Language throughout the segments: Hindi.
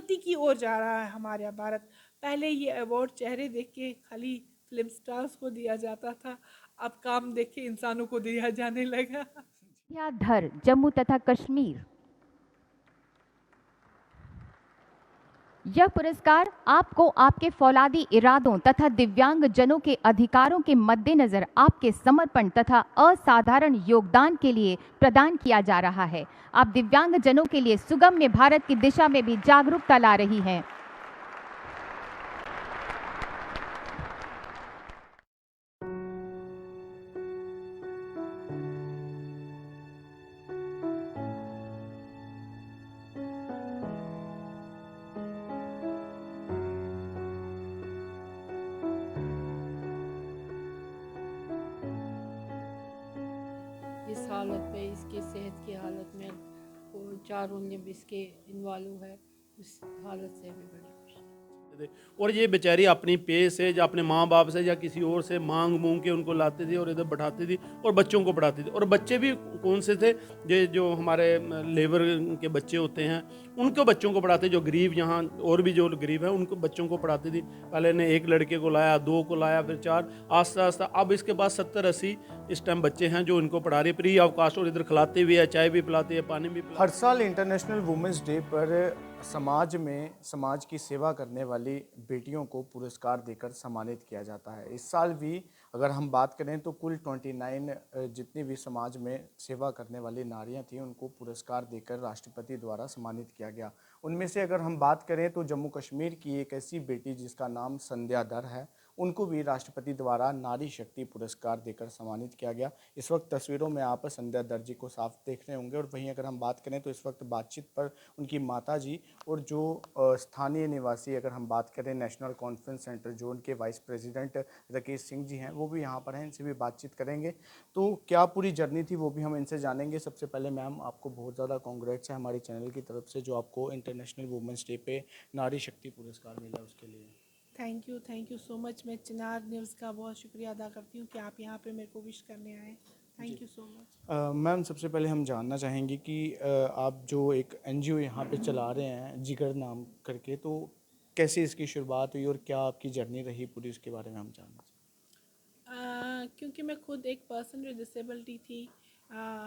उन्नति की ओर जा रहा है हमारा भारत। पहले ये अवार्ड चेहरे देख के खाली फिल्म स्टार्स को दिया जाता था, अब काम देख के इंसानों को दिया जाने लगा। धर जम्मू तथा कश्मीर। यह पुरस्कार आपको आपके फौलादी इरादों तथा दिव्यांग जनों के अधिकारों के मद्देनजर आपके समर्पण तथा असाधारण योगदान के लिए प्रदान किया जा रहा है। आप दिव्यांग जनों के लिए सुगम्य भारत की दिशा में भी जागरूकता ला रही हैं। इस हालत में, इसकी सेहत की हालत में वो चारों लिम्ब इसके इन्वॉल्व है, उस हालत से भी बड़ी खुशी। और ये बेचारी अपनी पे से या अपने माँ बाप से या किसी और से मांग मूंग के उनको लाती थी और इधर बैठाती थी और बच्चों को पढ़ाती थी। और बच्चे भी कौन से थे, ये जो हमारे लेबर के बच्चे होते हैं उनको बच्चों को पढ़ाते, जो गरीब यहाँ और भी जो गरीब है उनको बच्चों को पढ़ाती थी। पहले ने एक लड़के को लाया, 2 को लाया, फिर 4, आस्ता आस्ता अब इसके पास 70-80 इस टाइम बच्चे हैं जो इनको पढ़ा रही है फ्री ऑफ कास्ट। और इधर खिलाते भी है, चाय भी पिलाते हैं, पानी भी पिलाते। हर साल इंटरनेशनल वुमेंस डे पर समाज में समाज की सेवा करने वाली बेटियों को पुरस्कार देकर सम्मानित किया जाता है। इस साल भी अगर हम बात करें तो कुल 29 जितनी भी समाज में सेवा करने वाली नारियां थीं उनको पुरस्कार देकर राष्ट्रपति द्वारा सम्मानित किया गया। उनमें से अगर हम बात करें तो जम्मू कश्मीर की एक ऐसी बेटी जिसका नाम संध्या दर है, उनको भी राष्ट्रपति द्वारा नारी शक्ति पुरस्कार देकर सम्मानित किया गया। इस वक्त तस्वीरों में आप संध्या दर जी को साफ देख रहे होंगे। और वहीं अगर हम बात करें तो इस वक्त बातचीत पर उनकी माता जी और जो स्थानीय निवासी, अगर हम बात करें नेशनल कॉन्फ्रेंस सेंटर जोन के वाइस प्रेसिडेंट राकेश सिंह जी हैं, वो भी यहाँ पर हैं, इनसे भी बातचीत करेंगे। तो क्या पूरी जर्नी थी वो भी हम इनसे जानेंगे। सबसे पहले मैम, आपको बहुत ज़्यादा कॉन्ग्रेट्स है हमारी चैनल की तरफ से, जो आपको इंटरनेशनल वुमेंस डे पे नारी शक्ति पुरस्कार मिला उसके लिए। Thank you so much. मैं चिनार न्यूज़ का बहुत शुक्रिया अदा करती हूँ कि आप यहाँ पे मेरे को विश करने आए। Thank you so much. Ma'am, सबसे पहले हम जानना चाहेंगे कि आप जो एक एनजीओ यहाँ पे चला रहे हैं जिगर नाम करके, तो कैसे इसकी शुरुआत हुई और क्या आपकी जर्नी रही पूरी, उसके बारे में हम जानना चाहेंगे। क्योंकि मैं खुद एक पर्सन जो डिसेबिलिटी थी,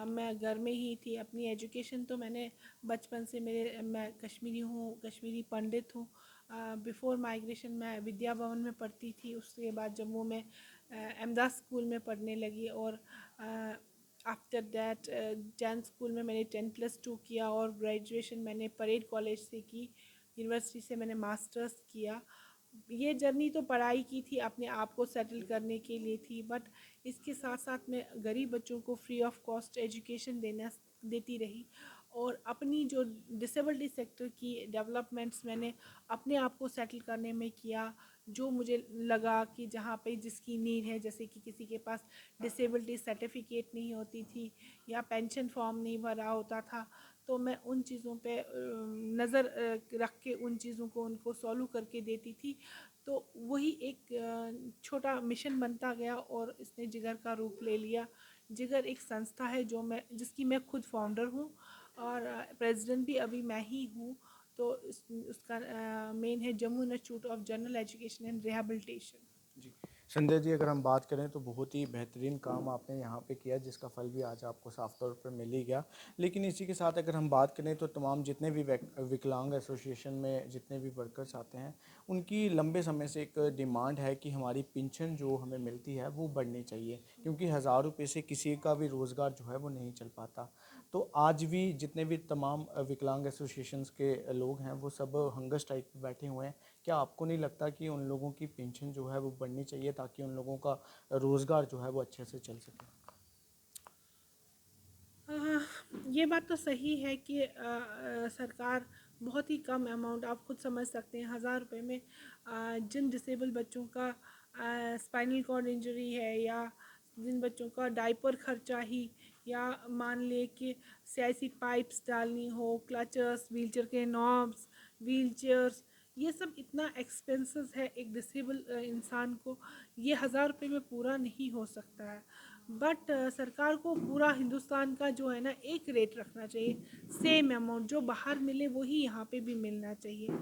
मैं घर में ही थी। अपनी एजुकेशन तो मैंने बचपन से, मैं कश्मीरी हूँ, कश्मीरी पंडित हूँ। बिफ़ोर माइग्रेशन मैं विद्या भवन में पढ़ती थी, उसके बाद जम्मू में अहमदास स्कूल में पढ़ने लगी। और आफ्टर दैट 10th स्कूल में मैंने 10+2 किया और ग्रेजुएशन मैंने परेड कॉलेज से की, यूनिवर्सिटी से मैंने मास्टर्स किया। ये जर्नी तो पढ़ाई की थी, अपने आप को सेटल करने के लिए थी, बट इसके साथ साथ मैं गरीब बच्चों को फ्री ऑफ कॉस्ट एजुकेशन देती रही। और अपनी जो डिसेबिलिटी सेक्टर की डेवलपमेंट्स मैंने अपने आप को सेटल करने में किया। जो मुझे लगा कि जहाँ पे जिसकी नीड है, जैसे कि किसी के पास डिसेबिलिटी सर्टिफिकेट नहीं होती थी या पेंशन फॉर्म नहीं भरा होता था, तो मैं उन चीज़ों पे नज़र रख के उन चीज़ों को उनको सॉल्व करके देती थी। तो वही एक छोटा मिशन बनता गया और इसने जिगर का रूप ले लिया। जिगर एक संस्था है जिसकी मैं खुद फाउंडर हूँ और प्रेसिडेंट भी अभी मैं ही हूँ। तो उसका मेन है Jammu institute of general education and rehabilitation. जी संध्या जी, अगर हम बात करें तो बहुत ही बेहतरीन काम आपने यहाँ पे किया, जिसका फल भी आज आपको साफ तौर पर मिल ही गया। लेकिन इसी के साथ अगर हम बात करें तो तमाम जितने भी विकलांग एसोसिएशन में जितने भी वर्कर्स आते हैं, उनकी लंबे समय से एक डिमांड है कि हमारी पेंशन जो हमें मिलती है वो बढ़नी चाहिए, क्योंकि 1000 रुपये से किसी का भी रोज़गार जो है वो नहीं चल पाता। तो आज भी जितने भी तमाम विकलांग एसोसिएशंस के लोग हैं वो सब हंगर स्ट्राइक पे बैठे हुए हैं। क्या आपको नहीं लगता कि उन लोगों की पेंशन जो है वो बढ़नी चाहिए ताकि उन लोगों का रोज़गार जो है वो अच्छे से चल सके? ये बात तो सही है कि सरकार बहुत ही कम अमाउंट, आप खुद समझ सकते हैं, 1000 रुपये में जिन डिसेबल बच्चों का स्पाइनल कॉर्ड इंजरी है, या जिन बच्चों का डाइपर खर्चा ही, या मान ले कि CIC पाइप्स डालनी हो, क्लचर्स, व्हीलचेयर के नॉब्स, व्हीलचेयर्स, ये सब इतना एक्सपेंसिव है एक डिसेबल इंसान को, ये 1000 रुपये में पूरा नहीं हो सकता है। बट सरकार को पूरा हिंदुस्तान का जो है ना एक रेट रखना चाहिए, सेम अमाउंट जो बाहर मिले वही यहाँ पे भी मिलना चाहिए।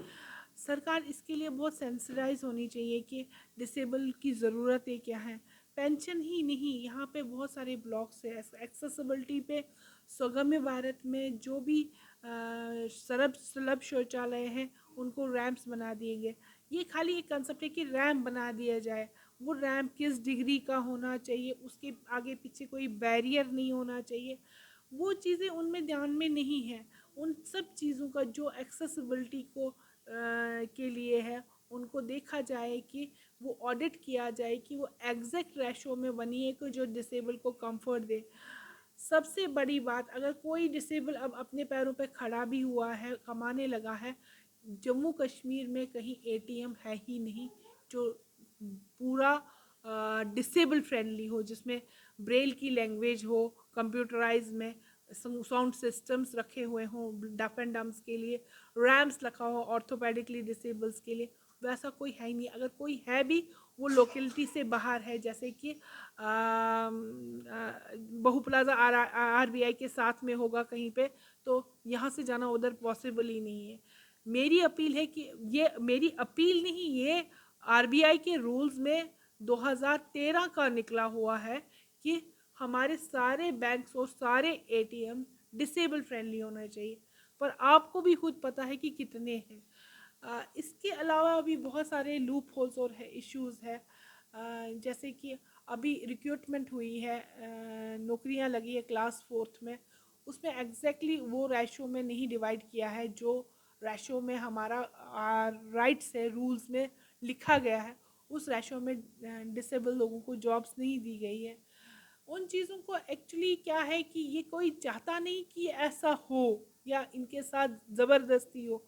सरकार इसके लिए बहुत सेंसिटाइज होनी चाहिए कि डिसेबल की ज़रूरतें क्या हैं। पेंशन ही नहीं, यहाँ पे बहुत सारे ब्लॉक्स है एक्सेसिबिलिटी पे। सुगम्य भारत में जो भी सुलभ शौचालय हैं उनको रैंप्स बना दिए गए। ये खाली एक कंसेप्ट है कि रैंप बना दिया जाए, वो रैंप किस डिग्री का होना चाहिए, उसके आगे पीछे कोई बैरियर नहीं होना चाहिए, वो चीज़ें उनमें ध्यान में नहीं है। उन सब चीज़ों का जो एक्सेसिबिलिटी को के लिए है उनको देखा जाए कि वो ऑडिट किया जाए कि वो एग्जैक्ट रेशो में बनी है कि जो डिसेबल को कंफर्ट दे। सबसे बड़ी बात, अगर कोई डिसेबल अब अपने पैरों पे खड़ा भी हुआ है, कमाने लगा है, जम्मू कश्मीर में कहीं एटीएम है ही नहीं जो पूरा डिसेबल फ्रेंडली हो, जिसमें ब्रेल की लैंग्वेज हो, कंप्यूटराइज में साउंड सिस्टम्स रखे हुए हों डफ एंड डम्स के लिए, रैम्स रखा हो ऑर्थोपेडिकली डिसेबल्स के लिए। वैसा कोई है ही नहीं। अगर कोई है भी वो लोकेलिटी से बाहर है, जैसे कि बहु प्लाजा RBI के साथ में होगा कहीं पे, तो यहाँ से जाना उधर पॉसिबल ही नहीं है। मेरी अपील है कि ये मेरी अपील नहीं, ये RBI के रूल्स में 2013 का निकला हुआ है कि हमारे सारे बैंक्स और सारे ATM डिसेबल फ्रेंडली होना चाहिए, पर आपको भी खुद पता है कि कितने हैं। इसके अलावा भी बहुत सारे लूप होल्स और है इश्यूज़ है, जैसे कि अभी रिक्रूटमेंट हुई है, नौकरियां लगी है क्लास 4th में, उसमें एग्जैक्टली वो रेशो में नहीं डिवाइड किया है जो रेशो में हमारा राइट्स है, रूल्स में लिखा गया है, उस रेशो में डिसेबल लोगों को जॉब्स नहीं दी गई है। उन चीज़ों को एक्चुअली क्या है कि ये कोई चाहता नहीं कि ऐसा हो या इनके साथ ज़बरदस्ती हो,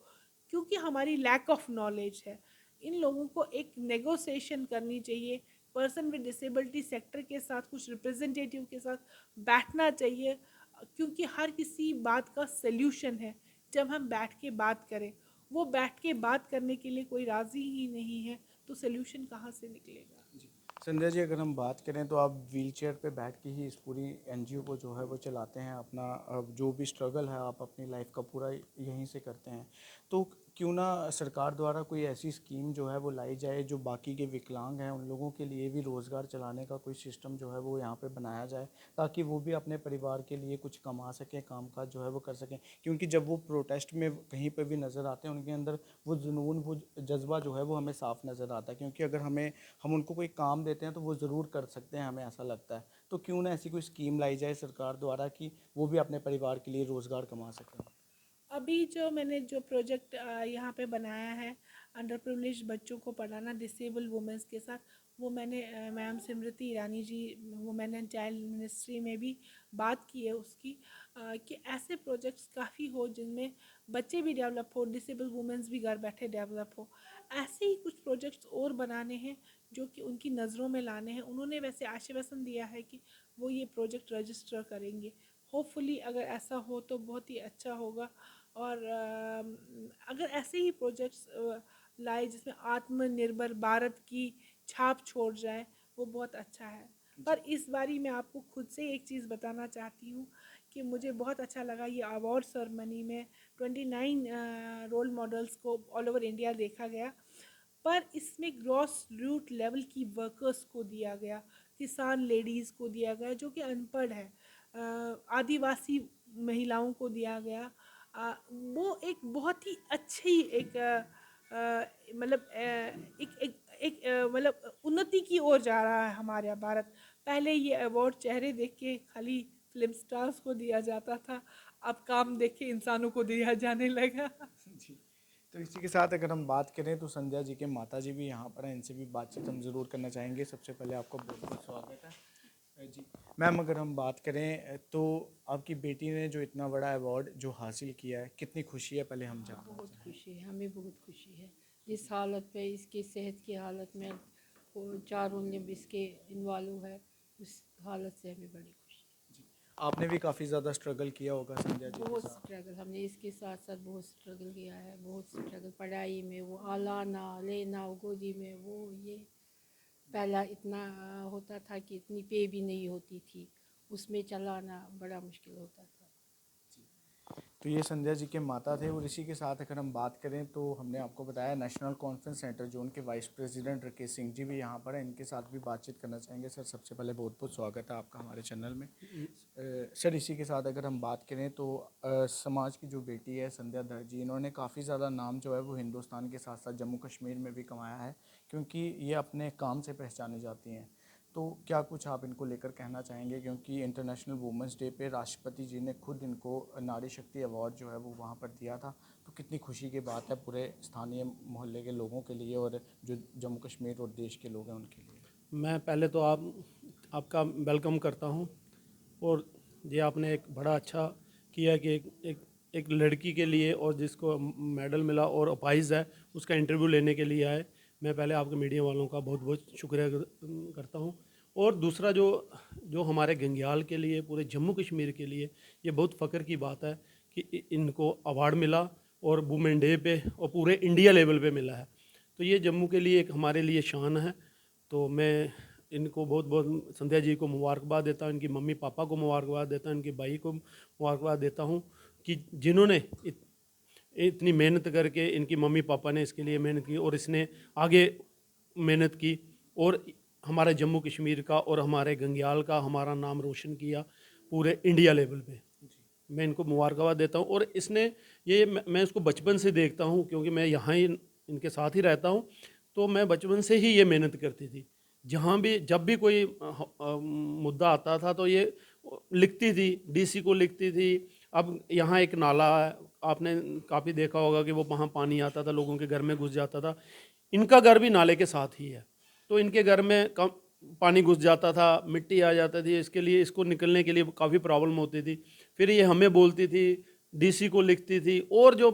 क्योंकि हमारी लैक ऑफ नॉलेज है। इन लोगों को एक नेगोशिएशन करनी चाहिए, पर्सन विद डिसेबिलिटी सेक्टर के साथ, कुछ रिप्रेजेंटेटिव के साथ बैठना चाहिए, क्योंकि हर किसी बात का सल्यूशन है जब हम बैठ के बात करें। वो बैठ के बात करने के लिए कोई राज़ी ही नहीं है, तो सल्यूशन कहाँ से निकलेगा। संध्या जी, अगर हम बात करें तो आप व्हीलचेयर पे बैठ के ही इस पूरी NGO को जो है वो चलाते हैं, अपना जो भी स्ट्रगल है आप अपनी लाइफ का पूरा यहीं से करते हैं। तो क्यों ना सरकार द्वारा कोई ऐसी स्कीम जो है वो लाई जाए जो बाकी के विकलांग हैं उन लोगों के लिए भी रोज़गार चलाने का कोई सिस्टम जो है वो यहाँ पे बनाया जाए, ताकि वो भी अपने परिवार के लिए कुछ कमा सकें, कामकाज जो है वो कर सकें। क्योंकि जब वो प्रोटेस्ट में कहीं पर भी नज़र आते हैं उनके अंदर वो जुनून, वो जज्बा जो है वो हमें साफ नज़र आता है। क्योंकि अगर हम उनको कोई काम देते हैं तो वो ज़रूर कर सकते हैं, हमें ऐसा लगता है। तो क्यों ना ऐसी कोई स्कीम लाई जाए सरकार द्वारा कि वो भी अपने परिवार के लिए रोज़गार कमा सकें। अभी जो मैंने जो प्रोजेक्ट यहाँ पे बनाया है, अंडर प्रिविलेज बच्चों को पढ़ाना डिसेबल वुमेंस के साथ, वो मैंने ma'am Smriti Irani ji, women and child ministry में भी बात की है उसकी, कि ऐसे प्रोजेक्ट्स काफ़ी हो जिनमें बच्चे भी डेवलप हो, डिसेबल वुमेंस भी घर बैठे डेवलप हो। ऐसे ही कुछ प्रोजेक्ट्स और बनाने हैं जो कि उनकी नज़रों में लाने हैं। उन्होंने वैसे आश्वासन दिया है कि वो ये प्रोजेक्ट रजिस्टर करेंगे। होपफुली अगर ऐसा हो तो बहुत ही अच्छा होगा। और अगर ऐसे ही प्रोजेक्ट्स लाए जिसमें आत्मनिर्भर भारत की छाप छोड़ जाए, वो बहुत अच्छा है। पर इस बारी मैं आपको खुद से एक चीज़ बताना चाहती हूँ कि मुझे बहुत अच्छा लगा ये अवार्ड सेरेमनी में 29 रोल मॉडल्स को ऑल ओवर इंडिया देखा गया, पर इसमें ग्रॉस रूट लेवल की वर्कर्स को दिया गया, किसान लेडीज़ को दिया गया जो कि अनपढ़ है, आदिवासी महिलाओं को दिया गया। वो एक बहुत ही अच्छी एक मतलब मतलब उन्नति की ओर जा रहा है हमारा भारत। पहले ये अवार्ड चेहरे देख के खाली फिल्म स्टार्स को दिया जाता था, अब काम देख के इंसानों को दिया जाने लगा। जी, तो इसी के साथ अगर हम बात करें तो संध्या जी के माता जी भी यहाँ पर हैं, इनसे भी बातचीत हम ज़रूर करना चाहेंगे। सबसे पहले आपका बहुत बहुत स्वागत है। जी मैम, अगर हम बात करें तो आपकी बेटी ने जो इतना बड़ा अवार्ड जो हासिल किया है, कितनी खुशी है पहले हम जानना बहुत चाहें। खुशी है, हमें बहुत खुशी है। इस हालत पे, इसकी सेहत की हालत में वो चारों लिम्ब इसके इन्वॉल्व है, उस हालत से हमें बड़ी खुशी है। जी, आपने भी काफ़ी ज़्यादा स्ट्रगल किया होगा संध्या जी के बहुत साथ। स्ट्रगल हमने इसके साथ साथ बहुत स्ट्रगल किया है, बहुत स्ट्रगल पढ़ाई में, वो आलाना लेना, वो गोदी में, वो ये पहला इतना होता था कि इतनी पे भी नहीं होती थी, उसमें चलाना बड़ा मुश्किल होता था। तो ये संध्या जी के माता थे। और इसी के साथ अगर हम बात करें तो हमने आपको बताया नेशनल कॉन्फ्रेंस सेंटर जोन के वाइस प्रेसिडेंट राकेश सिंह जी भी यहाँ पर हैं, इनके साथ भी बातचीत करना चाहेंगे। सर, सबसे पहले बहुत बहुत स्वागत है आपका हमारे चैनल में। सर, इसी के साथ अगर हम बात करें तो समाज की जो बेटी है संध्या दत्त जी, इन्होंने काफ़ी ज़्यादा नाम जो है वो हिंदुस्तान के साथ साथ जम्मू कश्मीर में भी कमाया है, क्योंकि ये अपने काम से पहचानी जाती हैं। तो क्या कुछ आप इनको लेकर कहना चाहेंगे, क्योंकि इंटरनेशनल वुमेंस डे पे राष्ट्रपति जी ने खुद इनको नारी शक्ति अवार्ड जो है वो वहाँ पर दिया था, तो कितनी खुशी की बात है पूरे स्थानीय मोहल्ले के लोगों के लिए और जो जम्मू कश्मीर और देश के लोग हैं उनके लिए। मैं पहले तो आपका वेलकम करता हूं, और ये आपने एक बड़ा अच्छा किया कि एक लड़की के लिए और जिसको मेडल मिला और अपाइज़ है उसका इंटरव्यू लेने के लिए आए। मैं पहले आपके मीडिया वालों का बहुत बहुत शुक्रिया करता हूं। और दूसरा जो जो हमारे गंग्याल के लिए, पूरे जम्मू कश्मीर के लिए ये बहुत फ़ख्र की बात है कि इनको अवार्ड मिला, और वुमेन डे पे और पूरे इंडिया लेवल पे मिला है। तो ये जम्मू के लिए एक हमारे लिए शान है। तो मैं इनको बहुत बहुत संध्या जी को मुबारकबाद देता हूँ, इनकी मम्मी पापा को मुबारकबाद देता हूँ, इनकी भाई को मुबारकबाद देता हूँ कि जिन्होंने इतनी मेहनत करके, इनकी मम्मी पापा ने इसके लिए मेहनत की और इसने आगे मेहनत की और हमारे जम्मू कश्मीर का और हमारे गंग्याल का हमारा नाम रोशन किया पूरे इंडिया लेवल पे। मैं इनको मुबारकबाद देता हूँ। और इसने ये मैं इसको बचपन से देखता हूँ, क्योंकि मैं यहाँ ही इनके साथ ही रहता हूँ। तो मैं बचपन से ही ये मेहनत करती थी, जहाँ भी जब भी कोई मुद्दा आता था तो ये लिखती थी, डीसी को लिखती थी। अब यहाँ एक नाला है, आपने काफ़ी देखा होगा कि वो वहाँ पानी आता था, लोगों के घर में घुस जाता था। इनका घर भी नाले के साथ ही है, तो इनके घर में कम पानी घुस जाता था, मिट्टी आ जाती थी, इसके लिए इसको निकलने के लिए काफ़ी प्रॉब्लम होती थी। फिर ये हमें बोलती थी, डीसी को लिखती थी, और जो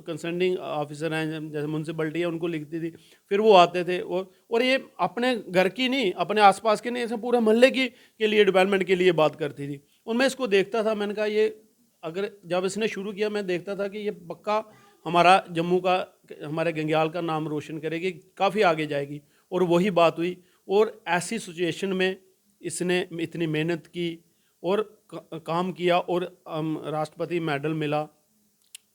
कंसर्निंग ऑफिसर हैं जैसे म्यूनसिपलिटी है उनको लिखती थी। फिर वो आते थे और ये अपने घर की नहीं, अपने आसपास के नहीं, ऐसे पूरे मोहल्ले की के लिए डेवलपमेंट के लिए बात करती थी। और मैं इसको देखता था, मैंने कहा ये अगर जब इसने शुरू किया मैं देखता था कि ये पक्का हमारा जम्मू का, हमारे गंग्याल का नाम रोशन करेगी, काफ़ी आगे जाएगी। और वही बात हुई। और ऐसी सिचुएशन में इसने इतनी मेहनत की और काम किया और राष्ट्रपति मेडल मिला।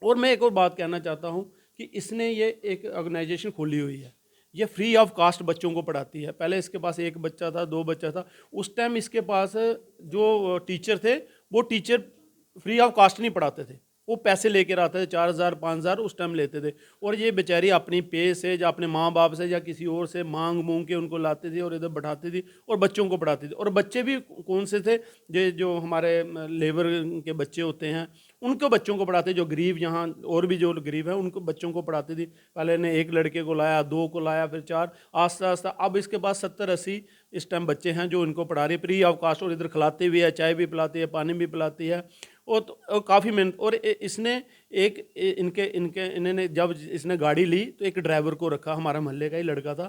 और मैं एक और बात कहना चाहता हूँ कि इसने ये एक ऑर्गेनाइजेशन खोली हुई है, ये फ्री ऑफ कास्ट बच्चों को पढ़ाती है। पहले इसके पास एक बच्चा था, दो बच्चा था, उस टाइम इसके पास जो टीचर थे वो टीचर फ्री ऑफ कास्ट नहीं पढ़ाते थे, वो पैसे लेकर आते थे, 4,000 5,000 उस टाइम लेते थे। और ये बेचारी अपनी पे से या अपने माँ बाप से या किसी और से मांग मूंग के उनको लाती थी और इधर बैठाती थी और बच्चों को पढ़ाती थी। और बच्चे भी कौन से थे, जो हमारे लेबर के बच्चे होते हैं उनको बच्चों को पढ़ाते, जो गरीब यहाँ और भी जो गरीब हैं उनको बच्चों को पढ़ाती थी। पहले ने एक लड़के को लाया, दो को लाया, फिर चार, आस्ता आस्ता अब इसके पास 70-80 इस टाइम बच्चे हैं जो इनको पढ़ा रही फ्री ऑफ कास्ट। और इधर खिलाती भी है, चाय भी पिलाती है, पानी भी पिलाती है। और काफ़ी मेहनत। और इसने एक इन्होंने जब इसने गाड़ी ली तो एक ड्राइवर को रखा, हमारा मोहल्ले का ही लड़का था,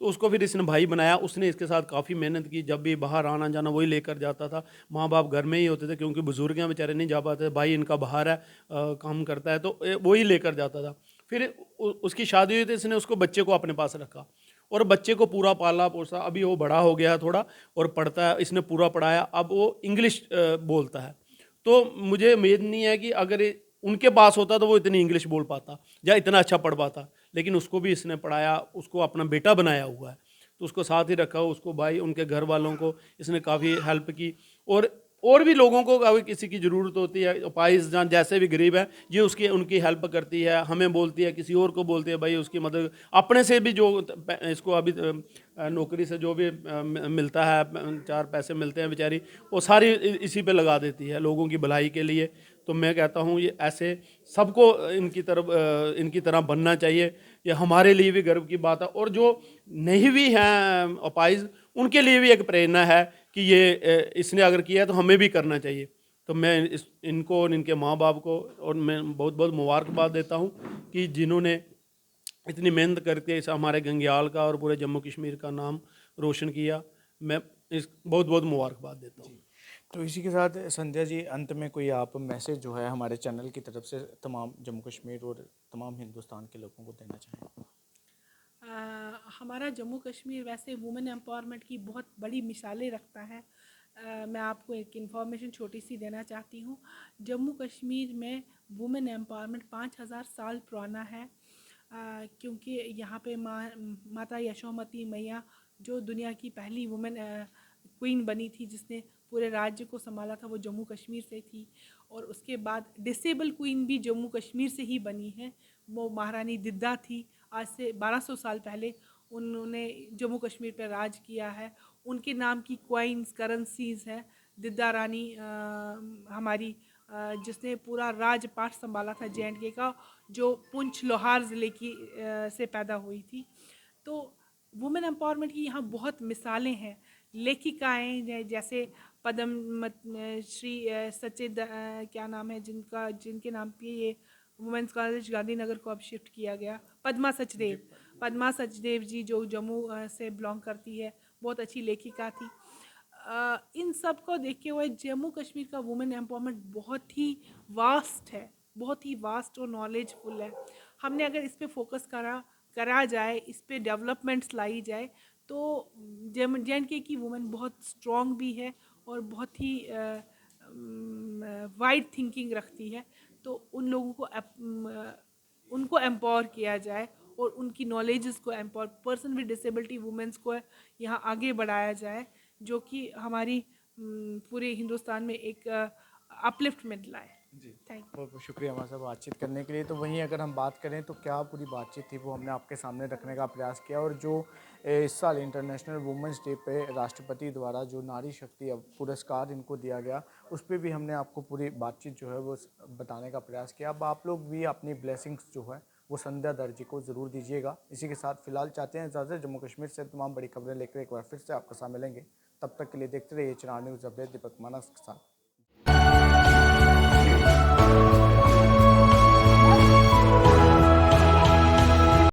तो उसको फिर इसने भाई बनाया। उसने इसके साथ काफ़ी मेहनत की, जब भी बाहर आना जाना वही लेकर जाता था। माँ बाप घर में ही होते थे क्योंकि बुजुर्ग हैं बेचारे, नहीं जा पाते, भाई इनका बाहर है काम करता है, तो वही लेकर जाता था। फिर उसकी शादी हुई तो इसने उसको बच्चे को अपने पास रखा और बच्चे को पूरा पाला पोसा। अभी वो बड़ा हो गया थोड़ा और पढ़ता है, इसने पूरा पढ़ाया, अब वो इंग्लिश बोलता है। तो मुझे उम्मीद नहीं है कि अगर उनके पास होता तो वो इतनी इंग्लिश बोल पाता या इतना अच्छा पढ़ पाता, लेकिन उसको भी इसने पढ़ाया, उसको अपना बेटा बनाया हुआ है, तो उसको साथ ही रखा, उसको भाई उनके घर वालों को इसने काफ़ी हेल्प की। और भी लोगों को अगर किसी की ज़रूरत होती है, अपाइज जान जैसे भी गरीब है, ये उनकी हेल्प करती है, हमें बोलती है, किसी और को बोलती है, भाई उसकी मदद। अपने से भी जो इसको अभी नौकरी से जो भी मिलता है, 4 पैसे मिलते हैं बेचारी, वो सारी इसी पे लगा देती है लोगों की भलाई के लिए। तो मैं कहता हूँ ये ऐसे सबको इनकी तरह बनना चाहिए, ये हमारे लिए भी गर्व की बात है। और जो नहीं भी हैं अपाइज, उनके लिए भी एक प्रेरणा है कि ये इसने अगर किया है तो हमें भी करना चाहिए। तो मैं इनको और इनके माँ बाप को और मैं बहुत बहुत मुबारकबाद देता हूँ कि जिन्होंने इतनी मेहनत करके इस हमारे गंग्याल का और पूरे जम्मू कश्मीर का नाम रोशन किया। मैं इस बहुत बहुत मुबारकबाद देता हूँ। तो इसी के साथ संध्या जी, अंत में कोई आप मैसेज जो है हमारे चैनल की तरफ से तमाम जम्मू कश्मीर और तमाम हिंदुस्तान के लोगों को देना चाहें? हमारा जम्मू कश्मीर वैसे वुमेन एम्पावरमेंट की बहुत बड़ी मिसालें रखता है। मैं आपको एक इन्फॉर्मेशन छोटी सी देना चाहती हूँ। जम्मू कश्मीर में वुमेन एम्पावरमेंट 5000 साल पुराना है, क्योंकि यहाँ पे माता यशोमती मैया जो दुनिया की पहली वुमेन क्वीन बनी थी, जिसने पूरे राज्य को संभाला था, वो जम्मू कश्मीर से थी। और उसके बाद डिसेबल क्वीन भी जम्मू कश्मीर से ही बनी है, वो महारानी दिद्दा थी। आज से 1200 साल पहले उन्होंने जम्मू कश्मीर पर राज किया है। उनके नाम की कॉइन्स, करेंसीज़ हैं। दिद्दा रानी हमारी जिसने पूरा राजपाट संभाला था JNK का, जो पुंछ लोहार ज़िले की से पैदा हुई थी। तो वुमेन एम्पावरमेंट की यहाँ बहुत मिसालें हैं। लेखिकाएँ जैसे पद्म श्री क्या नाम है जिनके नाम पे ये वुमेंस कॉलेज गांधीनगर को अब शिफ्ट किया गया, पद्मा सचदेव जी जो जम्मू से बिलोंग करती है, बहुत अच्छी लेखिका थी। इन सब को देखते हुए जम्मू कश्मीर का वुमेन एम्पावरमेंट बहुत ही वास्ट है, बहुत ही वास्ट और नॉलेजफुल है। हमने अगर इस पे फोकस करा जाए, इस पे डेवलपमेंट्स लाई जाए, तो JNK की वुमेन बहुत स्ट्रॉन्ग भी है और बहुत ही वाइड थिंकिंग रखती है। तो उन लोगों को उनको एम्पावर किया जाए और उनकी नॉलेजेस को empower, person with disability women's को यहाँ आगे बढ़ाया जाए, जो कि हमारी पूरे हिंदुस्तान में एक अपलिफ्टमेंट लाए। Thank you. बहुत बहुत शुक्रिया हमारे साथ बातचीत करने के लिए। तो वहीं अगर हम बात करें तो क्या पूरी बातचीत थी वो हमने आपके सामने रखने का प्रयास किया। और जो इस साल इंटरनेशनल वुमेंस डे पे राष्ट्रपति द्वारा जो नारी शक्ति पुरस्कार इनको दिया गया, उस पर भी हमने आपको पूरी बातचीत जो है वो बताने का प्रयास किया। अब आप लोग भी अपनी ब्लेसिंग्स जो है वो संध्या दर्जी को ज़रूर दीजिएगा। इसी के साथ फिलहाल चाहते हैं इजाज़त। जम्मू कश्मीर से तमाम बड़ी खबरें लेकर एक बार फिर से आपके साथ मिलेंगे। तब तक के लिए देखते रहिए चिनार न्यूज़ अपडेट। दीपक मानस के साथ।